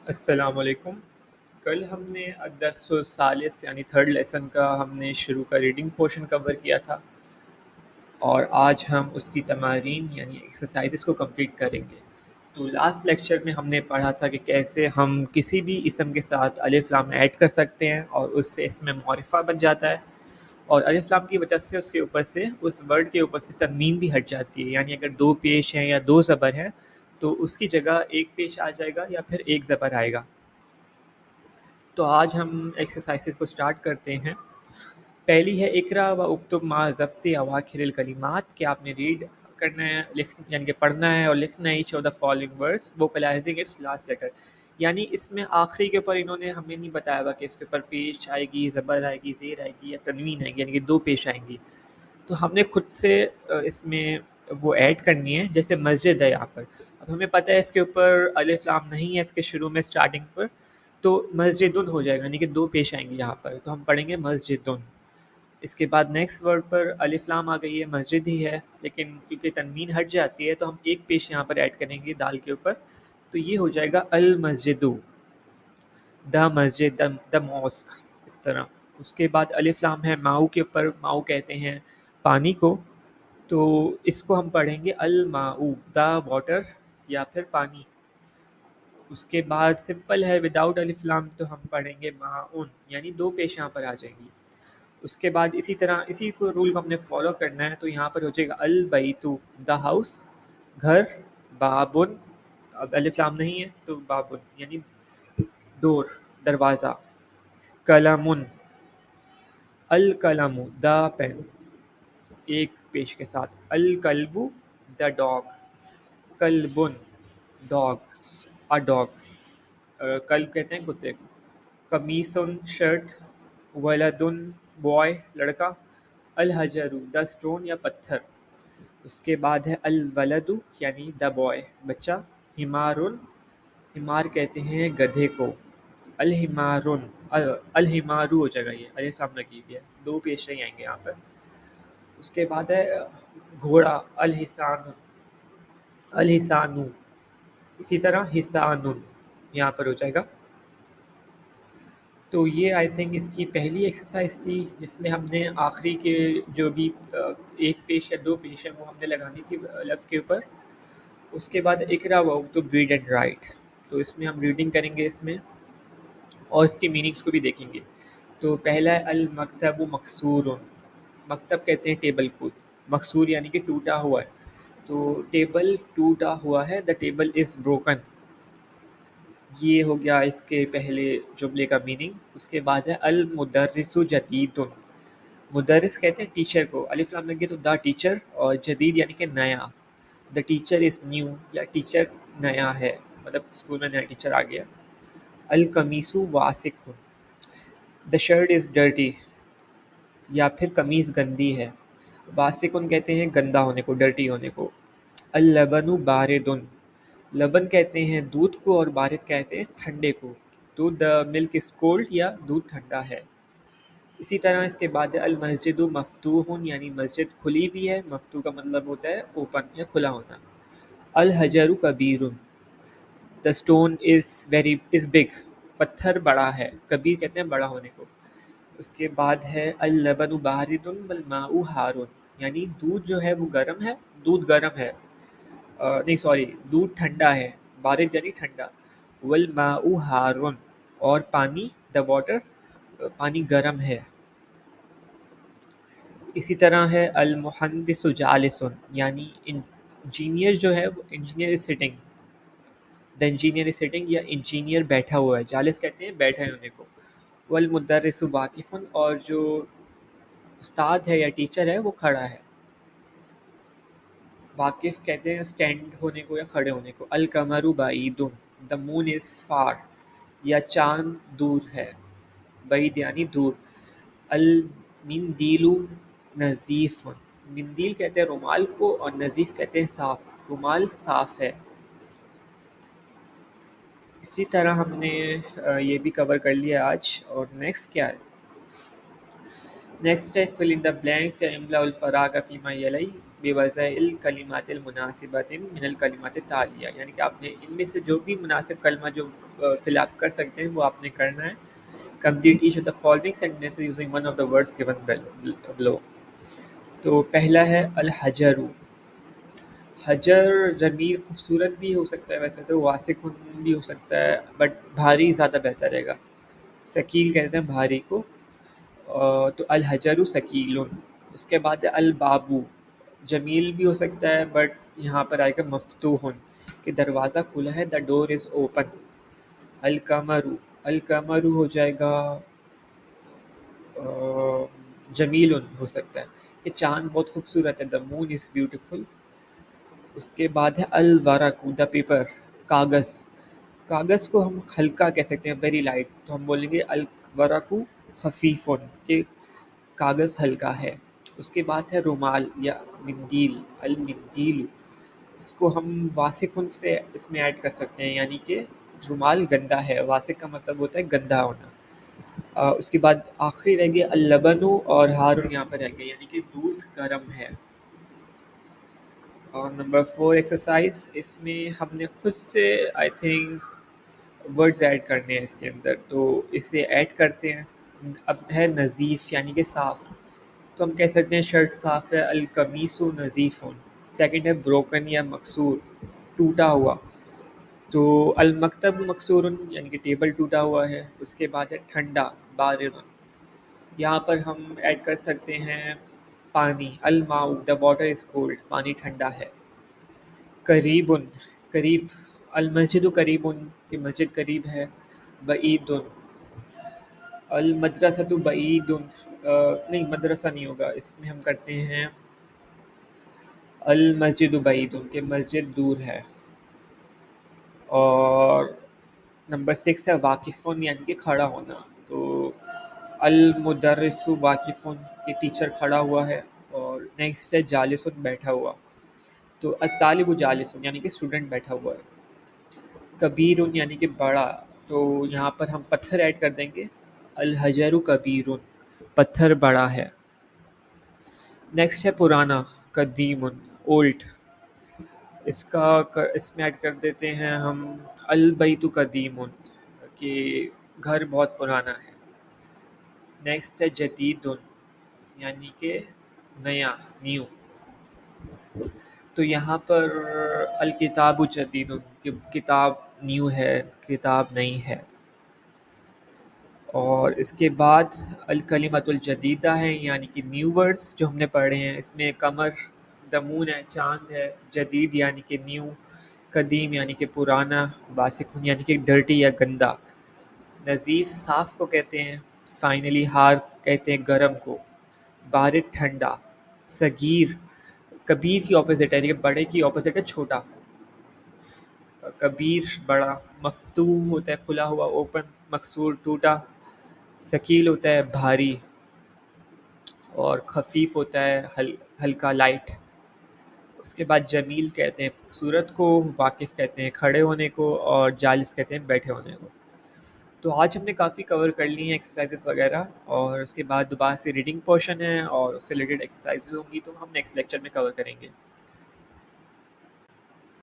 السلام علیکم۔ کل ہم نے الدرس الثالث یعنی تھرڈ لیسن کا ہم نے شروع کا ریڈنگ پورشن کور کیا تھا، اور آج ہم اس کی تمارین یعنی ایکسرسائزز کو کمپلیٹ کریں گے۔ تو لاسٹ لیکچر میں ہم نے پڑھا تھا کہ کیسے ہم کسی بھی اسم کے ساتھ الف لام ایڈ کر سکتے ہیں اور اس سے اسم معرفہ بن جاتا ہے، اور الف لام کی وجہ سے اس کے اوپر سے اس ورڈ کے اوپر سے تنوین بھی ہٹ جاتی ہے، یعنی اگر دو پیش ہیں یا دو زبر ہیں تو اس کی جگہ ایک پیش آ جائے گا یا پھر ایک زبر آئے گا۔ تو آج ہم ایکسرسائزز کو سٹارٹ کرتے ہیں۔ پہلی ہے اقرا و اکتب ما ضبط اواخر الکلمات، کہ آپ نے ریڈ کرنا ہے، یعنی کہ پڑھنا ہے اور لکھنا ہے each of the following words vocalising its last letter, یعنی اس میں آخری کے اوپر انہوں نے ہمیں نہیں بتایا ہوا کہ اس کے اوپر پیش آئے گی، زبر آئے گی، زیر آئے گی یا تنوین آئے گی، یعنی کہ دو پیش آئیں گی۔ تو ہم نے خود سے اس میں وہ ایڈ کرنی ہے، جیسے مسجد ہے یہاں پر، اب ہمیں پتہ ہے اس کے اوپر الف لام نہیں ہے اس کے شروع میں سٹارٹنگ پر، تو مسجدن ہو جائے گا، یعنی کہ دو پیش آئیں گی یہاں پر، تو ہم پڑھیں گے مسجدن۔ اس کے بعد نیکسٹ ورڈ پر الف لام آ گئی ہے، مسجد ہی ہے، لیکن کیونکہ تنوین ہٹ جاتی ہے تو ہم ایک پیش یہاں پر ایڈ کریں گے دال کے اوپر، تو یہ ہو جائے گا المسجد، دا مسجد، دا ماسک، اس طرح۔ اس کے بعد الف لام ہے ماؤ کے اوپر، ماؤ کہتے ہیں پانی کو، تو اس کو ہم پڑھیں گے الماء، دا واٹر یا پھر پانی۔ اس کے بعد سمپل ہے وداؤٹ الف لام، تو ہم پڑھیں گے ماؤن، یعنی دو پیش یہاں پر آ جائیں گی۔ اس کے بعد اسی طرح اسی کو رول کو ہم نے فالو کرنا ہے، تو یہاں پر ہو جائے گا البیت، دا ہاؤس، گھر، بابن، اب الف لام نہیں ہے تو بابن یعنی ڈور، دروازہ، قلمن، القلم، دا پین، ایک پیش کے ساتھ، الکلب، دا ڈاگ، کلبن، ڈاگ، ا ڈاگ، کلب کہتے ہیں کتے کو، قمیصن، شرٹ، ولدن، بوائے، لڑکا، الحجر، دا اسٹون یا پتھر۔ اس کے بعد ہے الولد یعنی دا بوائے، بچہ، حمارن، حمار کہتے ہیں گدھے کو، الحمارن، الحمارو ہو جائے گا، یہ الف لام لگی ہوئی ہے، دو پیش نہیں آئیں گے یہاں پر۔ اس کے بعد ہے گھوڑا، الحسان، الحسانو، اسی طرح حسان یہاں پر ہو جائے گا۔ تو یہ آئی تھنک اس کی پہلی ایکسرسائز تھی، جس میں ہم نے آخری کے جو بھی ایک پیش یا دو پیش ہے وہ ہم نے لگانی تھی لفظ کے اوپر۔ اس کے بعد اقرا و اکتب ریڈ اینڈ رائٹ، تو اس میں ہم ریڈنگ کریں گے اس میں اور اس کے میننگس کو بھی دیکھیں گے۔ تو پہلا ہے المکتب مکسور، مکتب کہتے ہیں ٹیبل کو، مکسور یعنی کہ ٹوٹا ہوا ہے، تو ٹیبل ٹوٹا ہوا ہے، دا ٹیبل از بروکن، یہ ہو گیا اس کے پہلے جملے کا میننگ۔ اس کے بعد ہے المدرس جدید، مدرس کہتے ہیں ٹیچر کو، الف لام لگے تو دا ٹیچر، اور جدید یعنی کہ نیا، دا ٹیچر از نیو، یا ٹیچر نیا ہے، مطلب اسکول میں نیا ٹیچر آ گیا۔ القمیص Wasiq, the shirt is dirty, یا پھر قمیض گندی ہے۔ واسقن کہتے ہیں گندا ہونے کو، ڈرٹی ہونے کو۔ اللبن باردن، لبن کہتے ہیں دودھ کو اور بارد کہتے ہیں ٹھنڈے کو، تو دا ملک از کولڈ یا دودھ ٹھنڈا ہے۔ اسی طرح اس کے بعد المسجد مفتوح، یعنی مسجد کھلی بھی ہے، مفتوح کا مطلب ہوتا ہے اوپن یا کھلا ہونا۔ الحجر کبیر، دا اسٹون از بگ، پتھر بڑا ہے، کبیر کہتے ہیں بڑا ہونے کو۔ اس کے بعد ہے اللبن بارد والماء حار، یعنی دودھ جو ہے وہ گرم ہے، دودھ گرم ہے، نہیں سوری، دودھ ٹھنڈا ہے، بارد یعنی ٹھنڈا، والماء حار، اور پانی، دا واٹر، پانی گرم ہے۔ اسی طرح ہے المہندس جالس، یعنی انجینئر جو ہے وہ engineer is sitting, the engineer is sitting, یا انجینئر بیٹھا ہوا ہے، جالس کہتے ہیں بیٹھے ہونے کو۔ والمدرس واقف، اور جو استاد ہے یا ٹیچر ہے وہ کھڑا ہے۔ واقف کہتے ہیں اسٹینڈ ہونے کو یا کھڑے ہونے کو۔ القمر بعید، دا مون از فار، یا چاند دور ہے، بعید یعنی دور۔ المندیل نظیف، مندیل کہتے ہیں رومال کو، اور نظیف کہتے ہیں صاف، رومال صاف ہے۔ اسی طرح ہم نے یہ بھی کور کر لیا آج، اور نیکسٹ کیا ہے؟ نیکسٹ ہے فل ان دا بلینکس یا املا الفراغ فیما یلی بوضع الکلمات المناسبۃ من الکلمات التالیہ، یعنی کہ آپ نے ان میں سے جو بھی مناسب کلمہ جو فل اپ کر سکتے ہیں وہ آپ نے کرنا ہے. Complete H of the following sentence using one of the words given below. تو پہلا ہے الحجر. حجر ضمیر خوبصورت بھی ہو سکتا ہے، ویسے تو واسق بھی ہو سکتا ہے، بٹ بھاری زیادہ بہتر رہے گا. ثقیل کہتے ہیں بھاری کو. تو الحجر ثقیل. اس کے بعد ہے البابو. جمیل بھی ہو سکتا ہے بٹ یہاں پر آئے گا مفتوح، کہ دروازہ کھلا ہے، دا ڈور از اوپن. القمر. القمر ہو جائے گا جمیل ہو سکتا ہے کہ چاند بہت خوبصورت ہے، دا مون از بیوٹیفل. اس کے بعد ہے الورق، دا پیپر، کاغذ. کاغذ کو ہم ہلکا کہہ سکتے ہیں، ویری لائٹ، تو ہم بولیں گے الورق خفیف، کہ کاغذ ہلکا ہے. اس کے بعد ہے رومال یا مندیل، المندیل. اس کو ہم واسق سے اس میں ایڈ کر سکتے ہیں، یعنی کہ رومال گندا ہے، واسق کا مطلب ہوتا ہے گندا ہونا. اس کے بعد آخری رہ گیا اللبن، اور ہارن یہاں پر رہ گیا، یعنی کہ دودھ گرم ہے. اور نمبر 4 ایکسرسائز، اس میں ہم نے خود سے آئی تھنک ورڈز ایڈ کرنے ہیں اس کے اندر، تو اسے ایڈ کرتے ہیں. اب ہے نظیف یعنی کہ صاف، تو ہم کہہ سکتے ہیں شرٹ صاف ہے، القمیص نظیف. سیکنڈ ہے بروکن یا مکسور، ٹوٹا ہوا، تو المکتب مکسور یعنی کہ ٹیبل ٹوٹا ہوا ہے. اس کے بعد ہے ٹھنڈا، بارد. یہاں پر ہم ایڈ کر سکتے ہیں پانی، الماء، دا واٹر از کولڈ، پانی ٹھنڈا ہے. قریب، قریب، المسجد قریب، کہ مسجد قریب ہے. بعید، المدرسۃ بعید، نہیں مدرسہ نہیں ہوگا، اس میں ہم کرتے ہیں المسجد بعید، کہ مسجد دور ہے. اور نمبر 6 ہے واقف یعنی کہ کھڑا ہونا، تو المدرس واقف، کہ ٹیچر کھڑا ہوا ہے. اور نیکسٹ ہے جالس بیٹھا ہوا، تو الطالب جالس یعنی کہ اسٹوڈنٹ بیٹھا ہوا ہے. کبیر یعنی کہ بڑا، تو یہاں پر ہم پتھر ایڈ کر دیں گے، الحجر کبیر، پتھر بڑا ہے. نیکسٹ ہے پرانا، قدیم، اولڈ. اس میں ایڈ کر دیتے ہیں ہم البیت قدیم، کہ گھر بہت پرانا ہے. نیکسٹ ہے جدید، یعنی کہ نیا، نیو. تو یہاں پر الکتاب جدید، کہ کتاب نیو ہے، کتاب نئی ہے. اور اس کے بعد الکلمۃ الجدیدہ ہیں، یعنی کہ نیو ورڈز جو ہم نے پڑھے ہیں. اس میں قمر، دمون ہے، چاند ہے. جدید یعنی کہ نیو. قدیم یعنی کہ پرانا. باسق یعنی کہ ڈرٹی یا گندا. نظیف صاف کو کہتے ہیں. فائنلی ہار کہتے ہیں گرم کو. بارد ٹھنڈا. صغیر کبیر کی اپوزٹ ہے، یعنی کہ بڑے کی اپوزٹ ہے چھوٹا. کبیر بڑا. مفتوح ہوتا ہے کھلا ہوا، اوپن. مکسور ٹوٹا. ثقیل ہوتا ہے بھاری. اور خفیف ہوتا ہے ہلکا، لائٹ. اس کے بعد جمیل کہتے ہیں خوبصورت کو، واقف کہتے ہیں کھڑے ہونے کو، اور جالس کہتے ہیں بیٹھے ہونے کو. تو آج ہم نے کافی کور کر لی ہیں ایکسرسائزز وغیرہ، اور اس کے بعد دوبارہ سے ریڈنگ پورشن ہے اور اس سے ریلیٹڈ ایکسرسائزز ہوں گی، تو ہم نیکسٹ لیکچر میں کور کریں گے.